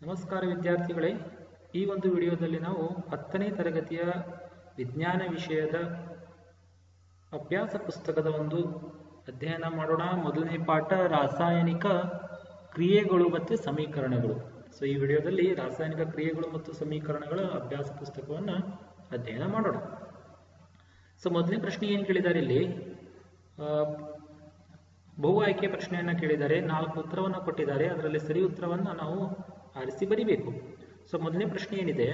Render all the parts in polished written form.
ನಮಸ್ಕಾರ ವಿದ್ಯಾರ್ಥಿಗಳೇ, ಈ ಒಂದು ವಿಡಿಯೋದಲ್ಲಿ ನಾವು 10ನೇ ತರಗತಿಯ ವಿಜ್ಞಾನ ವಿಷಯದ ಅಭ್ಯಾಸ ಪುಸ್ತಕದ ಒಂದು ಅಧ್ಯಯನ ಮಾಡೋಣ. ಮೊದಲನೇ ಪಾಠ ರಾಸಾಯನಿಕ ಕ್ರಿಯೆಗಳು ಮತ್ತು ಸಮೀಕರಣಗಳು. ಸೊ ಈ ವಿಡಿಯೋದಲ್ಲಿ ರಾಸಾಯನಿಕ ಕ್ರಿಯೆಗಳು ಮತ್ತು ಸಮೀಕರಣಗಳ ಅಭ್ಯಾಸ ಪುಸ್ತಕವನ್ನು ಅಧ್ಯಯನ ಮಾಡೋಣ. ಸೊ ಮೊದಲನೇ ಪ್ರಶ್ನೆ ಏನು ಕೇಳಿದ್ದಾರೆ ಇಲ್ಲಿ, ಬಹು ಆಯ್ಕೆ ಪ್ರಶ್ನೆಯನ್ನ ಕೇಳಿದ್ದಾರೆ. 4 ಉತ್ತರವನ್ನು ಕೊಟ್ಟಿದ್ದಾರೆ. ಅದರಲ್ಲಿ ಸರಿ ಉತ್ತರವನ್ನು ನಾವು ಆರಿಸಿ ಬರಿಬೇಕು. ಸೊ ಮೊದಲನೇ ಪ್ರಶ್ನೆ ಏನಿದೆ,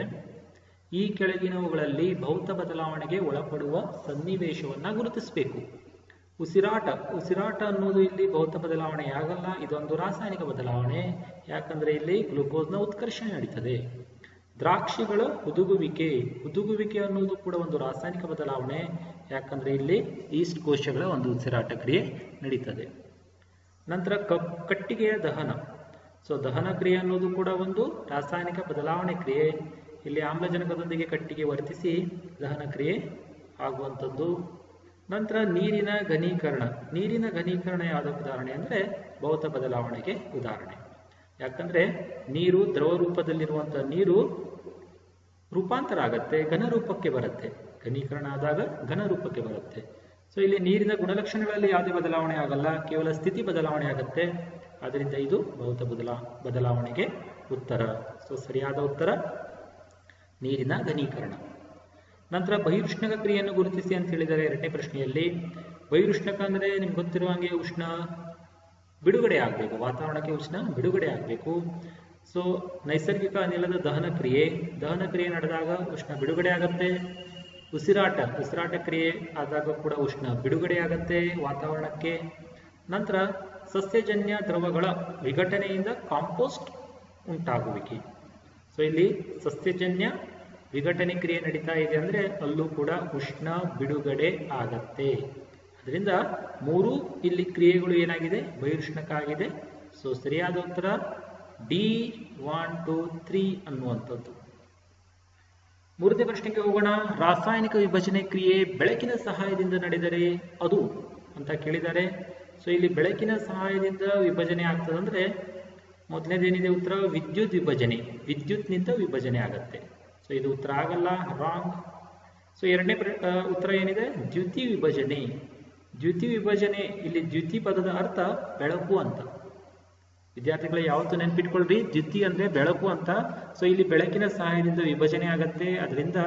ಈ ಕೆಳಗಿನವುಗಳಲ್ಲಿ ಭೌತ ಬದಲಾವಣೆಗೆ ಒಳಪಡುವ ಸನ್ನಿವೇಶವನ್ನ ಗುರುತಿಸಬೇಕು. ಉಸಿರಾಟ ಅನ್ನೋದು ಇಲ್ಲಿ ಭೌತ ಬದಲಾವಣೆ ಆಗಲ್ಲ, ಇದೊಂದು ರಾಸಾಯನಿಕ ಬದಲಾವಣೆ. ಯಾಕಂದ್ರೆ ಇಲ್ಲಿ ಗ್ಲೂಕೋಸ್ನ ಉತ್ಕರ್ಷಣೆ ನಡೀತದೆ. ದ್ರಾಕ್ಷಿಗಳ ಹುದುಗುವಿಕೆ ಅನ್ನೋದು ಕೂಡ ಒಂದು ರಾಸಾಯನಿಕ ಬದಲಾವಣೆ. ಯಾಕಂದ್ರೆ ಇಲ್ಲಿ ಈಸ್ಟ್ ಕೋಶಗಳ ಒಂದು ಉಸಿರಾಟ ಕ್ರಿಯೆ ನಡೀತದೆ. ನಂತರ ಕಟ್ಟಿಗೆಯ ದಹನ. ಸೊ ದಹನ ಕ್ರಿಯೆ ಅನ್ನೋದು ಕೂಡ ಒಂದು ರಾಸಾಯನಿಕ ಬದಲಾವಣೆ ಕ್ರಿಯೆ. ಇಲ್ಲಿ ಆಮ್ಲಜನಕದೊಂದಿಗೆ ಕಟ್ಟಿಗೆ ವರ್ತಿಸಿ ದಹನ ಕ್ರಿಯೆ ಆಗುವಂಥದ್ದು. ನಂತರ ನೀರಿನ ಘನೀಕರಣ ಯಾವ್ದ ಉದಾಹರಣೆ ಅಂದ್ರೆ ಭೌತ ಬದಲಾವಣೆಗೆ ಉದಾಹರಣೆ. ಯಾಕಂದ್ರೆ ನೀರು ದ್ರವ ರೂಪದಲ್ಲಿರುವಂತಹ ನೀರು ರೂಪಾಂತರ ಆಗತ್ತೆ, ಘನ ರೂಪಕ್ಕೆ ಬರುತ್ತೆ. ಘನೀಕರಣ ಆದಾಗ ಘನ ರೂಪಕ್ಕೆ ಬರುತ್ತೆ. ಸೊ ಇಲ್ಲಿ ನೀರಿನ ಗುಣಲಕ್ಷಣಗಳಲ್ಲಿ ಯಾವುದೇ ಬದಲಾವಣೆ ಆಗಲ್ಲ, ಕೇವಲ ಸ್ಥಿತಿ ಬದಲಾವಣೆ ಆಗುತ್ತೆ. ಆದ್ದರಿಂದ ಇದು ಭೌತ ಬದಲಾವಣೆಗೆ ಉತ್ತರ. ಸೊ ಸರಿಯಾದ ಉತ್ತರ ನೀರಿನ ಘನೀಕರಣ. ನಂತರ ಬಹಿರುಷ್ಣಕ ಕ್ರಿಯೆಯನ್ನು ಗುರುತಿಸಿ ಅಂತ ಹೇಳಿದ್ದಾರೆ 2ನೇ ಪ್ರಶ್ನೆಯಲ್ಲಿ. ಬಹಿರುಷ್ಣಕ ಅಂದ್ರೆ ನಿಮ್ಗೆ ಗೊತ್ತಿರುವ ಹಾಗೆ ಉಷ್ಣ ಬಿಡುಗಡೆ ಆಗಬೇಕು, ವಾತಾವರಣಕ್ಕೆ ಉಷ್ಣ ಬಿಡುಗಡೆ ಆಗಬೇಕು. ಸೊ ನೈಸರ್ಗಿಕ ಅನಿಲದ ದಹನ ಕ್ರಿಯೆ ನಡೆದಾಗ ಉಷ್ಣ ಬಿಡುಗಡೆ ಆಗತ್ತೆ. ಉಸಿರಾಟ ಕ್ರಿಯೆ ಆದಾಗ ಕೂಡ ಉಷ್ಣ ಬಿಡುಗಡೆ ಆಗತ್ತೆ ವಾತಾವರಣಕ್ಕೆ. ನಂತರ ಸಸ್ಯಜನ್ಯ ದ್ರವಗಳ ವಿಘಟನೆಯಿಂದ ಕಾಂಪೋಸ್ಟ್ ಉಂಟಾಗುವಿಕೆ. ಸೊ ಇಲ್ಲಿ ಸಸ್ಯಜನ್ಯ ವಿಘಟನೆ ಕ್ರಿಯೆ ನಡೀತಾ ಇದೆ ಅಂದ್ರೆ ಅಲ್ಲೂ ಕೂಡ ಉಷ್ಣ ಬಿಡುಗಡೆ ಆಗತ್ತೆ. ಅದರಿಂದ 3 ಇಲ್ಲಿ ಕ್ರಿಯೆಗಳು ಏನಾಗಿದೆ, ಬಹಿರುಷ್ಣಕ ಆಗಿದೆ. ಸೊ ಸರಿಯಾದ ಉತ್ತರ ಡಿ 1, 2, 3 ಅನ್ನುವಂಥದ್ದು. 3ನೇ ಪ್ರಶ್ನೆಗೆ ಹೋಗೋಣ. ರಾಸಾಯನಿಕ ವಿಭಜನೆ ಕ್ರಿಯೆ ಬೆಳಕಿನ ಸಹಾಯದಿಂದ ನಡೆದರೆ ಅದು ಅಂತ ಕೇಳಿದ್ದಾರೆ. ಸೊ ಇಲ್ಲಿ ಬೆಳಕಿನ ಸಹಾಯದಿಂದ ವಿಭಜನೆ ಆಗ್ತದಂದ್ರೆ ಮೊದಲನೇದೇನಿದೆ ಉತ್ತರ ವಿದ್ಯುತ್ನಿಂದ ವಿಭಜನೆ ಆಗತ್ತೆ. ಸೊ ಇದು ಉತ್ತರ ಆಗಲ್ಲ, ರಾಂಗ್. ಸೊ 2ನೇ ಉತ್ತರ ಏನಿದೆ, ದ್ಯುತಿ ವಿಭಜನೆ. ಇಲ್ಲಿ ದ್ಯುತಿ ಪದದ ಅರ್ಥ ಬೆಳಕು ಅಂತ. ವಿದ್ಯಾರ್ಥಿಗಳು ಯಾವತ್ತೂ ನೆನ್ಪಿಟ್ಕೊಳ್ರಿ, ದ್ಯುತಿ ಅಂದ್ರೆ ಬೆಳಕು ಅಂತ. ಸೊ ಇಲ್ಲಿ ಬೆಳಕಿನ ಸಹಾಯದಿಂದ ವಿಭಜನೆ ಆಗತ್ತೆ, ಅದರಿಂದ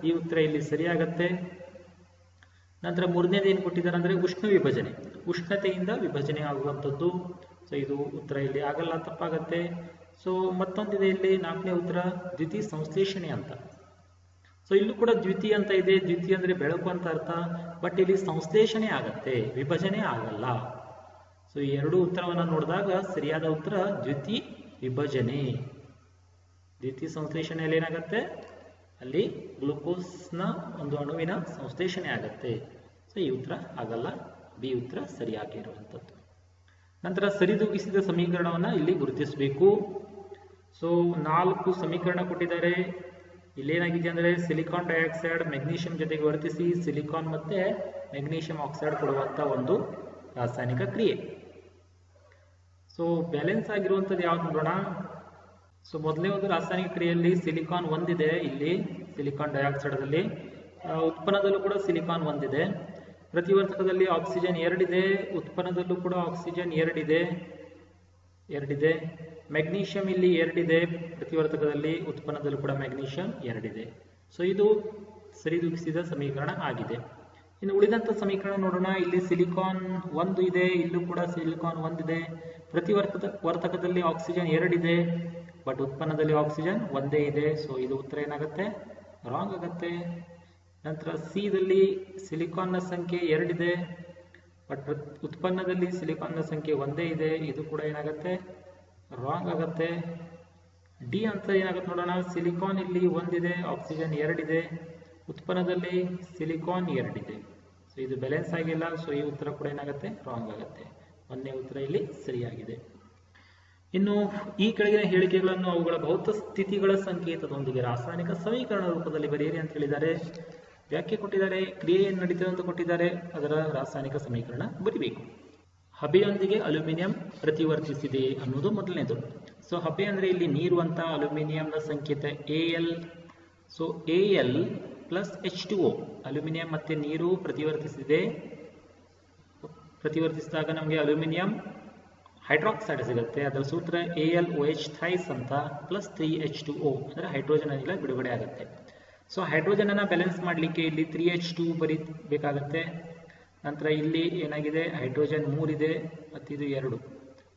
ಈ ಉತ್ತರ ಇಲ್ಲಿ ಸರಿಯಾಗತ್ತೆ. ನಂತರ 3ನೇದು ಏನು ಕೊಟ್ಟಿದ್ದಾರೆ ಅಂದ್ರೆ ಉಷ್ಣತೆಯಿಂದ ವಿಭಜನೆ ಆಗುವಂಥದ್ದು. ಸೊ ಇದು ಉತ್ತರ ಇಲ್ಲಿ ಆಗಲ್ಲ, ತಪ್ಪಾಗತ್ತೆ. ಸೊ ಮತ್ತೊಂದಿದೆ ಇಲ್ಲಿ 4ನೇ ಉತ್ತರ ದ್ಯುತಿ ಸಂಶ್ಲೇಷಣೆ ಅಂತ. ಸೊ ಇಲ್ಲೂ ಕೂಡ ದ್ಯುತಿ ಅಂತ ಇದೆ, ದ್ಯುತಿ ಅಂದ್ರೆ ಬೆಳಕು ಅಂತ ಅರ್ಥ. ಬಟ್ ಇಲ್ಲಿ ಸಂಶ್ಲೇಷಣೆ ಆಗತ್ತೆ, ವಿಭಜನೆ ಆಗಲ್ಲ. ಸೊ ಈ 2 ಉತ್ತರವನ್ನ ನೋಡಿದಾಗ ಸರಿಯಾದ ಉತ್ತರ ದ್ಯುತಿ ವಿಭಜನೆ. ದ್ಯುತಿ ಸಂಶ್ಲೇಷಣೆಯಲ್ಲಿ ಏನಾಗತ್ತೆ, ಅಲ್ಲಿ ಗ್ಲೂಕೋಸ್ನ ಒಂದು ಅಣುವಿನ ಸಂಶ್ಲೇಷಣೆ ಆಗತ್ತೆ. ಸೊ ಈ ಉತ್ತರ ಆಗಲ್ಲ, ಬಿ ಉತ್ತರ ಸರಿಯಾಗಿರುವಂಥದ್ದು. ನಂತರ ಸರಿದೂಗಿಸಿದ ಸಮೀಕರಣವನ್ನ ಇಲ್ಲಿ ಗುರುತಿಸಬೇಕು. ಸೊ 4 ಸಮೀಕರಣ ಕೊಟ್ಟಿದ್ದಾರೆ. ಇಲ್ಲೇನಾಗಿದೆ ಅಂದ್ರೆ ಸಿಲಿಕಾನ್ ಡೈಆಕ್ಸೈಡ್ ಮೆಗ್ನೀಷಿಯಂ ಜೊತೆಗೆ ವರ್ತಿಸಿ ಸಿಲಿಕಾನ್ ಮತ್ತೆ ಮೆಗ್ನೀಷಿಯಂ ಆಕ್ಸೈಡ್ ಕೊಡುವಂತ ಒಂದು ರಾಸಾಯನಿಕ ಕ್ರಿಯೆ. ಸೊ ಬ್ಯಾಲೆನ್ಸ್ ಆಗಿರುವಂಥದ್ದು ಯಾವ್ದು ನೋಡೋಣ. ಸೊ ಮೊದಲನೇ ಒಂದು ರಾಸಾಯನಿಕ ಕ್ರಿಯೆಯಲ್ಲಿ ಸಿಲಿಕಾನ್ 1 ಇದೆ. ಇಲ್ಲಿ ಸಿಲಿಕಾನ್ ಡೈಆಕ್ಸೈಡ್ ದಲ್ಲಿ ಉತ್ಪನ್ನದಲ್ಲೂ ಕೂಡ ಸಿಲಿಕಾನ್ 1 ಇದೆ. ಪ್ರತಿವರ್ತಕದಲ್ಲಿ ಆಕ್ಸಿಜನ್ 2 ಇದೆ, ಉತ್ಪನ್ನದಲ್ಲೂ ಕೂಡ ಆಕ್ಸಿಜನ್ 2 ಇದೆ. ಮೆಗ್ನೀಷಿಯಂ ಇಲ್ಲಿ 2 ಇದೆ, ಪ್ರತಿವರ್ತಕದಲ್ಲಿ ಉತ್ಪನ್ನದಲ್ಲೂ ಕೂಡ ಮೆಗ್ನೀಷಿಯಂ 2 ಇದೆ. ಸೊ ಇದು ಸರಿದೂಗಿಸಿದ ಸಮೀಕರಣ ಆಗಿದೆ. ಇನ್ನು ಉಳಿದಂತ ಸಮೀಕರಣ ನೋಡೋಣ. ಇಲ್ಲಿ ಸಿಲಿಕಾನ್ 1 ಇದೆ, ಇಲ್ಲೂ ಕೂಡ ಸಿಲಿಕಾನ್ 1 ಇದೆ. ಪ್ರತಿವರ್ತಕದಲ್ಲಿ ಆಕ್ಸಿಜನ್ 2 ಇದೆ, ಬಟ್ ಉತ್ಪನ್ನದಲ್ಲಿ ಆಕ್ಸಿಜನ್ 1 ಇದೆ. ಸೊ ಇದು ಉತ್ತರ ಏನಾಗುತ್ತೆ, ರಾಂಗ್ ಆಗತ್ತೆ. ನಂತರ ಸಿ ದಲ್ಲಿ ಸಿಲಿಕಾನ್ನ ಸಂಖ್ಯೆ 2 ಇದೆ, ಬಟ್ ಉತ್ಪನ್ನದಲ್ಲಿ ಸಿಲಿಕಾನ್ನ ಸಂಖ್ಯೆ 1 ಇದೆ. ಇದು ಕೂಡ ಏನಾಗುತ್ತೆ, ರಾಂಗ್ ಆಗತ್ತೆ. ಡಿ ಅಂತ ಏನಾಗುತ್ತೆ ನೋಡೋಣ. ಸಿಲಿಕಾನ್ ಇಲ್ಲಿ 1 ಇದೆ, ಆಕ್ಸಿಜನ್ 2 ಇದೆ, ಉತ್ಪನ್ನದಲ್ಲಿ ಸಿಲಿಕಾನ್ 2 ಇದೆ. ಸೊ ಇದು ಬ್ಯಾಲೆನ್ಸ್ ಆಗಿಲ್ಲ. ಸೊ ಈ ಉತ್ತರ ಕೂಡ ಏನಾಗುತ್ತೆ, ರಾಂಗ್ ಆಗುತ್ತೆ. 1ನೇ ಉತ್ತರ ಇಲ್ಲಿ ಸರಿಯಾಗಿದೆ. ಇನ್ನು ಈ ಕೆಳಗಿನ ಹೇಳಿಕೆಗಳನ್ನು ಅವುಗಳ ಭೌತ ಸ್ಥಿತಿಗಳ ಸಂಕೇತದೊಂದಿಗೆ ರಾಸಾಯನಿಕ ಸಮೀಕರಣ ರೂಪದಲ್ಲಿ ಬರೆಯಿರಿ ಅಂತ ಹೇಳಿದ್ದಾರೆ. ವ್ಯಾಖ್ಯೆ ಕೊಟ್ಟಿದ್ದಾರೆ, ಕ್ರಿಯೆ ಏನು ನಡೀತದೆ ಅಂತ ಕೊಟ್ಟಿದ್ದಾರೆ, ಅದರ ರಾಸಾಯನಿಕ ಸಮೀಕರಣ ಬರಿಬೇಕು. ಹಬೆಯೊಂದಿಗೆ ಅಲ್ಯೂಮಿನಿಯಂ ಪ್ರತಿವರ್ತಿಸಿದೆ ಅನ್ನೋದು ಮೊದಲನೇದು. ಸೊ ಹಬೆ ಅಂದ್ರೆ ಇಲ್ಲಿ ನೀರು ಅಂತ, ಅಲ್ಯೂಮಿನಿಯಂನ ಸಂಕೇತ Al. So Al plus H2O, aluminium ಮತ್ತೆ ನೀರು ಪ್ರತಿವರ್ತಿಸಿದಾಗ ನಮಗೆ ಅಲ್ಯೂಮಿನಿಯಂ ಹೈಡ್ರಾಕ್ಸೈಡ್ ಸಿಗುತ್ತೆ. ಅದರ ಸೂತ್ರ AlOH ಥ್ರೈಸ್ ಅಂತ ಪ್ಲಸ್ 3H2O ಅಂದ್ರೆ ಹೈಡ್ರೋಜನ್ ಅನಿಲ ಬಿಡುಗಡೆ ಆಗುತ್ತೆ. ಸೊ ಹೈಡ್ರೋಜನ್ ಅನ್ನ ಬ್ಯಾಲೆನ್ಸ್ ಮಾಡಲಿಕ್ಕೆ ಇಲ್ಲಿ 3H2 ಬರೀಬೇಕಾಗತ್ತೆ. ನಂತರ ಇಲ್ಲಿ ಏನಾಗಿದೆ, ಹೈಡ್ರೋಜನ್ 3 ಇದೆ ಮತ್ತು ಇದು 2,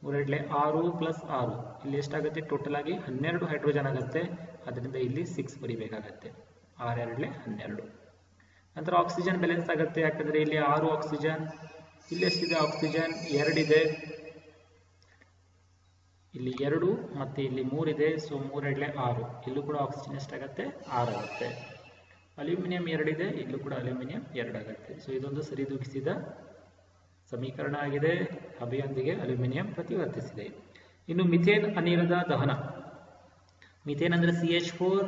3 6 ಪ್ಲಸ್ 6, ಇಲ್ಲಿ ಎಷ್ಟಾಗುತ್ತೆ ಟೋಟಲ್ ಆಗಿ 12 ಹೈಡ್ರೋಜನ್ ಆಗುತ್ತೆ. ಅದರಿಂದ ಇಲ್ಲಿ 6 ಬರೀಬೇಕಾಗತ್ತೆ, 6 2 12. ನಂತರ ಆಕ್ಸಿಜನ್ ಬ್ಯಾಲೆನ್ಸ್ ಆಗುತ್ತೆ, ಯಾಕಂದ್ರೆ ಇಲ್ಲಿ 6 ಆಕ್ಸಿಜನ್, ಇಲ್ಲಿ ಎಷ್ಟಿದೆ ಆಕ್ಸಿಜನ್ 2 ಇದೆ, ಇಲ್ಲಿ 2 ಮತ್ತೆ ಇಲ್ಲಿ 3 ಇದೆ. ಸೊ 3 2 6, ಇಲ್ಲೂ ಕೂಡ ಆಕ್ಸಿಜನ್ ಎಷ್ಟಾಗುತ್ತೆ 6 ಆಗುತ್ತೆ. ಅಲ್ಯೂಮಿನಿಯಂ 2 ಇದೆ, ಇಲ್ಲೂ ಕೂಡ ಅಲ್ಯೂಮಿನಿಯಂ 2 ಆಗುತ್ತೆ. ಸೊ ಇದೊಂದು ಸರಿದೂಗಿಸಿದ ಸಮೀಕರಣ ಆಗಿದೆ. ಹಬೆಯೊಂದಿಗೆ ಅಲ್ಯೂಮಿನಿಯಂ ಪ್ರತಿವರ್ತಿಸಿದೆ. ಇನ್ನು ಮಿಥೇನ್ ಅನಿಲದ ದಹನ. ಮಿಥೇನ್ ಅಂದ್ರೆ CH4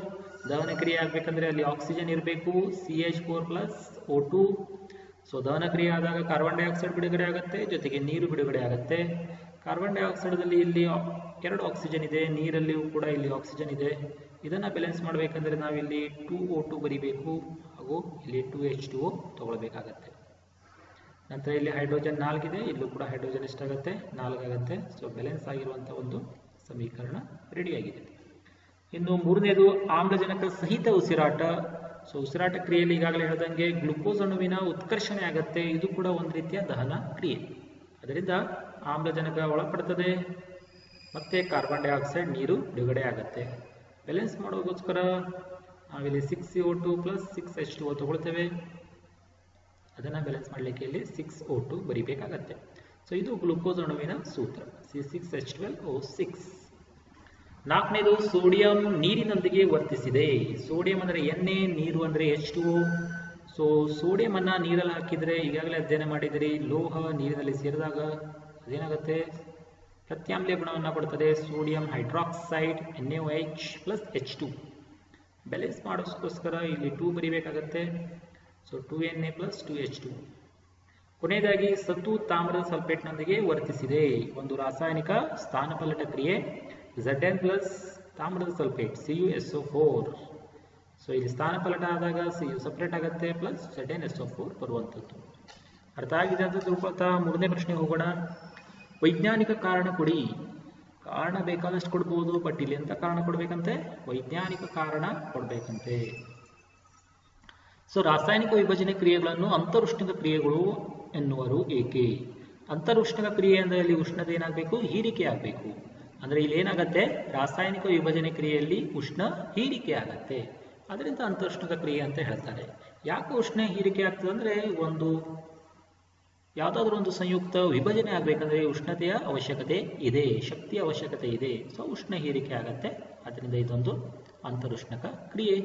ದಹನ ಕ್ರಿಯೆ ಆಗ್ಬೇಕಂದ್ರೆ ಅಲ್ಲಿ ಆಕ್ಸಿಜನ್ ಇರಬೇಕು, CH4 ಪ್ಲಸ್ O2. ಸೊ ದಹನ ಕ್ರಿಯೆ ಆದಾಗ ಕಾರ್ಬನ್ ಡೈಆಕ್ಸೈಡ್ ಬಿಡುಗಡೆ ಆಗುತ್ತೆ, ಜೊತೆಗೆ ನೀರು ಬಿಡುಗಡೆ ಆಗುತ್ತೆ. ಕಾರ್ಬನ್ ಡೈಆಕ್ಸೈಡ್ದಲ್ಲಿ ಇಲ್ಲಿ 2 ಆಕ್ಸಿಜನ್ ಇದೆ, ನೀರಲ್ಲಿಯೂ ಕೂಡ ಇಲ್ಲಿ ಆಕ್ಸಿಜನ್ ಇದೆ. ಇದನ್ನ ಬ್ಯಾಲೆನ್ಸ್ ಮಾಡಬೇಕಂದ್ರೆ ನಾವಿಲ್ಲಿ 2O2 ಬರಿಬೇಕು, ಹಾಗೂ ಇಲ್ಲಿ 2H2O ತಗೊಳ್ಬೇಕಾಗತ್ತೆ. ನಂತರ ಇಲ್ಲಿ ಹೈಡ್ರೋಜನ್ 4 ಇದೆ, ಇಲ್ಲೂ ಕೂಡ ಹೈಡ್ರೋಜನ್ ಎಷ್ಟಾಗುತ್ತೆ 4 ಆಗುತ್ತೆ. ಸೊ ಬ್ಯಾಲೆನ್ಸ್ ಆಗಿರುವಂತಹ ಒಂದು ಸಮೀಕರಣ ರೆಡಿಯಾಗಿದೆ. ಇನ್ನು ಮೂರನೇದು ಆಮ್ಲಜನಕ ಸಹಿತ ಉಸಿರಾಟ. ಸೊ ಉಸಿರಾಟ ಕ್ರಿಯೆಯಲ್ಲಿ ಈಗಾಗಲೇ ಹೇಳಿದಂಗೆ ಗ್ಲುಕೋಸ್ ಅಣುವಿನ ಉತ್ಕರ್ಷಣೆ ಆಗುತ್ತೆ, ಇದು ಕೂಡ ಒಂದು ರೀತಿಯ ದಹನ ಕ್ರಿಯೆ. ಅದರಿಂದ ಆಮ್ಲಜನಕ ಒಳಪಡ್ತದೆ ಮತ್ತೆ ಕಾರ್ಬನ್ ಡೈಆಕ್ಸೈಡ್ ನೀರು ಬಿಡುಗಡೆ ಆಗುತ್ತೆ. ಬ್ಯಾಲೆನ್ಸ್ ಮಾಡೋದಕ್ಕೋಸ್ಕರ ನಾವಿಲ್ಲಿ 6CO2 ಪ್ಲಸ್ 6H2O ತಗೊಳ್ತೇವೆ. ಅದನ್ನ ಬ್ಯಾಲೆನ್ಸ್ ಮಾಡಲಿಕ್ಕೆ ಇಲ್ಲಿ 6O2 ಬರಿಬೇಕಾಗತ್ತೆ. ಸೊ ಇದು ಗ್ಲುಕೋಸ್ ಅಣುವಿನ ಸೂತ್ರ C6H12O6. ನಾಲ್ಕನೇದು ಸೋಡಿಯಂ ನೀರಿನೊಂದಿಗೆ ವರ್ತಿಸಿದೆ. ಸೋಡಿಯಂ ಅಂದ್ರೆ Na, ನೀರು ಅಂದ್ರೆ H2O. ಸೊ ಸೋಡಿಯಂ ಅನ್ನ ನೀರಲ್ಲಿ ಹಾಕಿದ್ರೆ ಈಗಾಗಲೇ ಅಧ್ಯಯನ ಮಾಡಿದಿರಿ, ಲೋಹ ನೀರಿನಲ್ಲಿ ಸೇರಿದಾಗ ಅದೇನಾಗುತ್ತೆ ಪ್ರತ್ಯಾಮ್ಲೀಯ ಗುಣವನ್ನು ಕೊಡ್ತದೆ. Sodium hydroxide NaOH plus H2. Balance ಮಾಡೋದಕ್ಕೋಸ್ಕರ ಇಲ್ಲಿ 2 ಬರಿಬೇಕಾಗತ್ತೆ. So 2Na plus 2H2. ಕೊನೆಯದಾಗಿ ಸತು ತಾಮ್ರದ ಸಲ್ಫೇಟ್ನೊಂದಿಗೆ ವರ್ತಿಸಿದೆ. ಒಂದು ರಾಸಾಯನಿಕ ಸ್ಥಾನಪಲ್ಲಟ ಕ್ರಿಯೆ, Zn ಪ್ಲಸ್ ತಾಮ್ರದ ಸಲ್ಫೇಟ್ CuSO4. ಸೊ ಇಲ್ಲಿ ಸ್ಥಾನಪಲ್ಲಟ ಆದಾಗ Cu ಸಪರೇಟ್ ಆಗುತ್ತೆ ಪ್ಲಸ್ ZnSO4 ಬರುವಂಥದ್ದು. ಅರ್ಥ ಆಗಿದೆ ಅಂತ ತಿಳ್ಕೊಳ್ತಾ ಮೂರನೇ ಪ್ರಶ್ನೆ ಹೋಗೋಣ. ವೈಜ್ಞಾನಿಕ ಕಾರಣ ಕೊಡಿ. ಕಾರಣ ಬೇಕಾದಷ್ಟು ಕೊಡ್ಬೋದು, ಬಟ್ ಇಲ್ಲಿ ಎಂತ ಕಾರಣ ಕೊಡ್ಬೇಕಂತೆ, ವೈಜ್ಞಾನಿಕ ಕಾರಣ ಕೊಡ್ಬೇಕಂತೆ. ಸೊ ರಾಸಾಯನಿಕ ವಿಭಜನೆ ಕ್ರಿಯೆಗಳನ್ನು ಅಂತರುಷ್ಣಿಕ ಕ್ರಿಯೆಗಳು ಎನ್ನುವರು ಏಕೆ? ಅಂತರುಷ್ಣಿಕ ಕ್ರಿಯೆ ಅಂದ್ರೆ ಇಲ್ಲಿ ಉಷ್ಣತೆ ಏನಾಗಬೇಕು, ಹೀರಿಕೆ ಆಗಬೇಕು. ಅಂದ್ರೆ ಇಲ್ಲಿ ಏನಾಗತ್ತೆ, ರಾಸಾಯನಿಕ ವಿಭಜನೆ ಕ್ರಿಯೆಯಲ್ಲಿ ಉಷ್ಣ ಹೀರಿಕೆ ಆಗತ್ತೆ, ಅದರಿಂದ ಅಂತರುಷ್ಣಿಕ ಕ್ರಿಯೆ ಅಂತ ಹೇಳ್ತಾರೆ. ಯಾಕೆ ಉಷ್ಣ ಹೀರಿಕೆ ಆಗ್ತದೆ ಅಂದ್ರೆ ಯಾವುದಾದ್ರೂ ಒಂದು ಸಂಯುಕ್ತ ವಿಭಜನೆ ಆಗ್ಬೇಕಂದ್ರೆ ಉಷ್ಣತೆಯ ಅವಶ್ಯಕತೆ ಇದೆ, ಶಕ್ತಿಯ ಅವಶ್ಯಕತೆ ಇದೆ. ಸೊ ಉಷ್ಣ ಹೀರಿಕೆ ಆಗತ್ತೆ, ಅದರಿಂದ ಇದೊಂದು ಅಂತರುಷ್ಣಕ ಕ್ರಿಯೆ.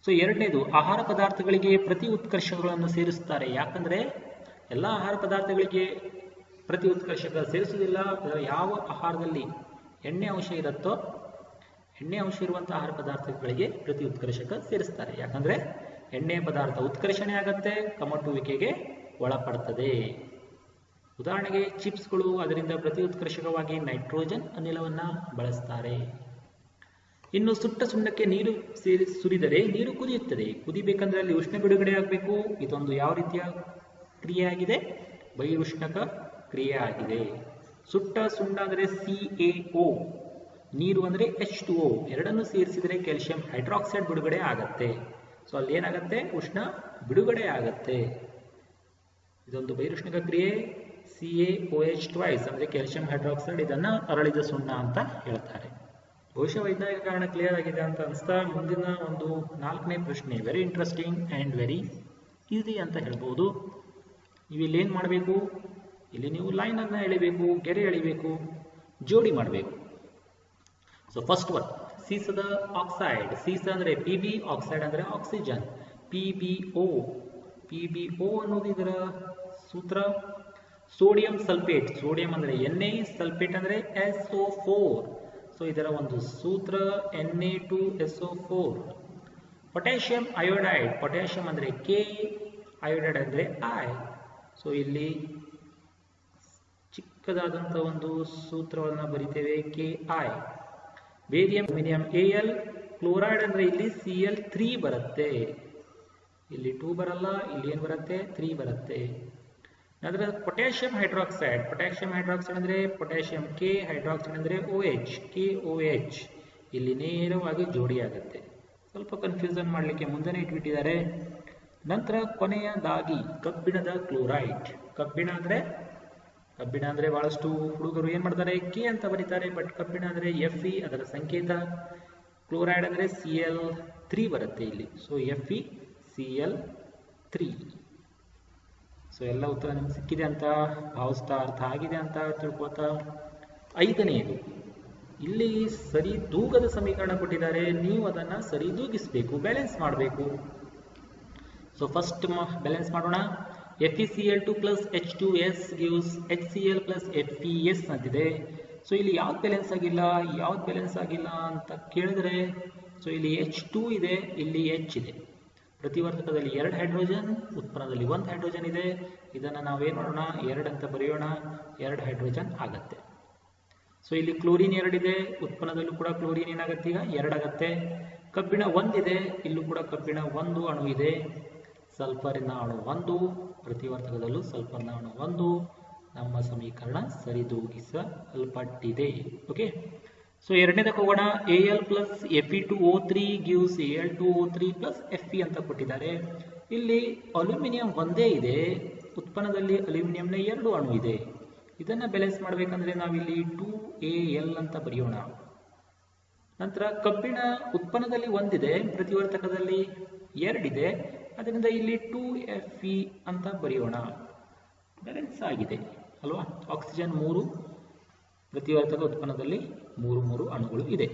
ಸೊ ಎರಡನೇದು ಆಹಾರ ಪದಾರ್ಥಗಳಿಗೆ ಪ್ರತಿ ಉತ್ಕರ್ಷಗಳನ್ನು ಸೇರಿಸುತ್ತಾರೆ. ಯಾಕಂದ್ರೆ ಎಲ್ಲ ಆಹಾರ ಪದಾರ್ಥಗಳಿಗೆ ಪ್ರತಿ ಉತ್ಕರ್ಷಕ ಸೇರಿಸುವುದಿಲ್ಲ. ಯಾವ ಆಹಾರದಲ್ಲಿ ಎಣ್ಣೆ ಅಂಶ ಇರುತ್ತೋ ಎಣ್ಣೆ ಅಂಶ ಇರುವಂತಹ ಆಹಾರ ಪದಾರ್ಥಗಳಿಗೆ ಪ್ರತಿ ಉತ್ಕರ್ಷಕ ಸೇರಿಸ್ತಾರೆ. ಯಾಕಂದ್ರೆ ಎಣ್ಣೆ ಪದಾರ್ಥ ಉತ್ಕರ್ಷಣೆ ಆಗತ್ತೆ, ಕಮಟುವಿಕೆಗೆ ಒಳಪಡ್ತದೆ. ಉದಾಹರಣೆಗೆ ಚಿಪ್ಸ್ಗಳು, ಅದರಿಂದ ಪ್ರತಿ ಉತ್ಕರ್ಷಕವಾಗಿ ನೈಟ್ರೋಜನ್ ಅನಿಲವನ್ನ ಬಳಸ್ತಾರೆ. ಇನ್ನು ಸುಟ್ಟ ಸುಣ್ಣಕ್ಕೆ ನೀರು ಸುರಿದರೆ ನೀರು ಕುದಿಯುತ್ತದೆ. ಕುದಿಬೇಕಂದ್ರೆ ಅಲ್ಲಿ ಉಷ್ಣ ಬಿಡುಗಡೆ ಆಗಬೇಕು. ಇದೊಂದು ಯಾವ ರೀತಿಯ ಕ್ರಿಯೆ ಆಗಿದೆ, ಬಹಿರುಷ್ಣಕ ಕ್ರಿಯೆ ಆಗಿದೆ. ಸುಟ್ಟ ಸುಣ್ಣ ಅಂದ್ರೆ CaO, ನೀರು ಅಂದ್ರೆ H2O, ಎರಡನ್ನು ಸೇರಿಸಿದರೆ ಕ್ಯಾಲ್ಸಿಯಂ ಹೈಡ್ರಾಕ್ಸೈಡ್ ಬಿಡುಗಡೆ ಆಗತ್ತೆ. ಸೊ ಅಲ್ಲಿ ಏನಾಗತ್ತೆ, ಉಷ್ಣ ಬಿಡುಗಡೆ ಆಗತ್ತೆ. ಇದೊಂದು ಬಹಿರುಷ್ಣಕ ಕ್ರಿಯೆ. CaOH ಟ್ವೈಸ್ ಅಂದ್ರೆ ಕ್ಯಾಲ್ಸಿಯಂ ಹೈಡ್ರಾಕ್ಸೈಡ್, ಇದನ್ನ ಅರಳಿದ ಸುಣ್ಣ ಅಂತ ಹೇಳ್ತಾರೆ. ಬಹುಶಃ ವೈಜ್ಞಾನಿಕ ಕಾರಣ ಕ್ಲಿಯರ್ ಆಗಿದೆ ಅಂತ ಅನಿಸ್ತಾ ಮುಂದಿನ ಒಂದು 4ನೇ ಪ್ರಶ್ನೆ very interesting and very easy ಅಂತ ಹೇಳ್ಬೋದು. ನೀವು ಇಲ್ಲಿ ಏನ್ ಮಾಡಬೇಕು, ಇಲ್ಲಿ ನೀವು ಲೈನ್ ಅನ್ನ ಎಳಿಬೇಕು, ಗೆರೆ ಎಳಿಬೇಕು, ಜೋಡಿ ಮಾಡಬೇಕು. ಸೊ ಫಸ್ಟ್ ಒನ್, ಸೀಸದ ಆಕ್ಸೈಡ್. ಸೀಸ ಅಂದ್ರೆ Pb, ಆಕ್ಸೈಡ್ ಅಂದ್ರೆ ಆಕ್ಸಿಜನ್, PbO. PbO ಅನ್ನೋದು ಇದರ ಸೂತ್ರ. ಸೋಡಿಯಂ ಸಲ್ಫೇಟ್, ಸೋಡಿಯಂ ಅಂದ್ರೆ Na, ಸಲ್ಫೇಟ್ ಅಂದ್ರೆ SO4. ಸೊ ಇದರ ಒಂದು ಸೂತ್ರ Na2SO4. ಪೊಟ್ಯಾಷಿಯಂ ಅಯೋಡೈಡ್, ಪೊಟ್ಯಾಷಿಯಂ ಅಂದ್ರೆ K, ಅಯೋಡೈಡ್ ಅಂದ್ರೆ I. ಸೊ ಇಲ್ಲಿ ಚಿಕ್ಕ ಚಿಕ್ಕದಾದಂಥ ಒಂದು ಸೂತ್ರವನ್ನು ಬರಿತೇವೆ KI. Barium aluminium Al, chloride ಅಂದರೆ ಇಲ್ಲಿ Cl3 ಬರುತ್ತೆ. ಇಲ್ಲಿ 2 ಬರಲ್ಲ, ಇಲ್ಲಿ ಏನು ಬರುತ್ತೆ 3 ಬರುತ್ತೆ. ನಂತರ ಪೊಟ್ಯಾಷಿಯಂ ಹೈಡ್ರಾಕ್ಸೈಡ್ ಅಂದರೆ ಪೊಟ್ಯಾಷಿಯಂ K, ಹೈಡ್ರಾಕ್ಸೈಡ್ ಅಂದರೆ OH, KOH. ಇಲ್ಲಿ ನೇರವಾಗಿ ಜೋಡಿ ಆಗುತ್ತೆ. ಸ್ವಲ್ಪ ಕನ್ಫ್ಯೂಷನ್ ಮಾಡಲಿಕ್ಕೆ ಮುಂದೆನೇ ಇಟ್ಬಿಟ್ಟಿದ್ದಾರೆ. ನಂತರ ಕೊನೆಯದಾಗಿ ಕಬ್ಬಿಣದ ಕ್ಲೋರೈಡ್. ಕಬ್ಬಿಣ ಅಂದ್ರೆ ಬಹಳಷ್ಟು ಹುಡುಗರು ಏನ್ ಮಾಡ್ತಾರೆ K ಅಂತ ಬರೀತಾರೆ, ಬಟ್ ಕಬ್ಬಿಣ ಅಂದ್ರೆ Fe ಅದರ ಸಂಕೇತ. ಕ್ಲೋರೈಡ್ ಅಂದ್ರೆ Cl3 ಬರುತ್ತೆ ಇಲ್ಲಿ. So FeCl3. ಸೊ ಎಲ್ಲ ಉತ್ತರ ನಿಮ್ಗೆ ಸಿಕ್ಕಿದೆ ಅಂತ ಭಾವಿಸ್ತಾ, ಅರ್ಥ ಆಗಿದೆ ಅಂತ ತಿಳ್ಕೊತಾ, 5ನೇದು ಇಲ್ಲಿ ಸರಿದೂಗದ ಸಮೀಕರಣ ಕೊಟ್ಟಿದ್ದಾರೆ. ನೀವು ಅದನ್ನ ಸರಿದೂಗಿಸಬೇಕು, ಬ್ಯಾಲೆನ್ಸ್ ಮಾಡಬೇಕು. ಸೊ ಫಸ್ಟ್ ಬ್ಯಾಲೆನ್ಸ್ ಮಾಡೋಣ. FeCl2 plus H2S gives HCl plus FeS ಅಂತಿದೆ. ಸೊ ಇಲ್ಲಿ ಯಾವ್ದು ಬ್ಯಾಲೆನ್ಸ್ ಆಗಿಲ್ಲ ಅಂತ ಕೇಳಿದ್ರೆ, ಸೊ ಇಲ್ಲಿ H2 ಇದೆ, ಇಲ್ಲಿ H ಇದೆ. ಪ್ರತಿವರ್ತಕದಲ್ಲಿ 2 ಹೈಡ್ರೋಜನ್, ಉತ್ಪನ್ನದಲ್ಲಿ 1 ಹೈಡ್ರೋಜನ್ ಇದೆ. ಇದನ್ನು ನಾವೇನು ಮಾಡೋಣ, 2 ಅಂತ ಬರೆಯೋಣ. 2 ಹೈಡ್ರೋಜನ್ ಆಗತ್ತೆ. ಸೊ ಇಲ್ಲಿ ಕ್ಲೋರಿನ್ 2 ಇದೆ, ಉತ್ಪನ್ನದಲ್ಲೂ ಕೂಡ ಕ್ಲೋರಿನ್ ಏನಾಗುತ್ತೆ ಈಗ 2 ಆಗತ್ತೆ. ಕಬ್ಬಿಣ 1 ಇದೆ, ಇಲ್ಲೂ ಕೂಡ ಕಬ್ಬಿಣ 1 ಅಣು ಇದೆ. ಸಲ್ಫರಿನ ಅಣು 1, ಪ್ರತಿವರ್ತಕದಲ್ಲೂ ಸಲ್ಫರ್ನ ಅಣು 1. ನಮ್ಮ ಸಮೀಕರಣ ಸರಿದೂಗಿಸಲ್ಪಟ್ಟಿದೆ. ಓಕೆ, ಸೊ ಎರಡನೇದಕ್ಕೆ ಹೋಗೋಣ. Al plus Fe2O3 gives Al2O3 plus Fe ಅಂತ ಕೊಟ್ಟಿದ್ದಾರೆ. ಇಲ್ಲಿ ಅಲ್ಯೂಮಿನಿಯಂ ಒಂದೇ ಇದೆ, ಉತ್ಪನ್ನದಲ್ಲಿ ಅಲ್ಯೂಮಿನಿಯಂನ 2 ಅಣು ಇದೆ. ಇದನ್ನ ಬ್ಯಾಲೆನ್ಸ್ ಮಾಡಬೇಕಂದ್ರೆ ನಾವಿಲ್ಲಿ 2Al ಅಂತ ಬರೆಯೋಣ. ನಂತರ ಕಬ್ಬಿಣ ಉತ್ಪನ್ನದಲ್ಲಿ 1 ಇದೆ, ಪ್ರತಿವರ್ತಕದಲ್ಲಿ 2 ಇದೆ. ಅದರಿಂದ ಇಲ್ಲಿ 2Fe ಅಂತ ಬರೆಯೋಣ. ಬ್ಯಾಲೆನ್ಸ್ ಆಗಿದೆ ಅಲ್ವಾ. ಆಕ್ಸಿಜನ್ 3, ಪ್ರತಿವರ್ತಕ ಉತ್ಪನ್ನದಲ್ಲಿ 3 ಅಣುಗಳು ಇದೆ.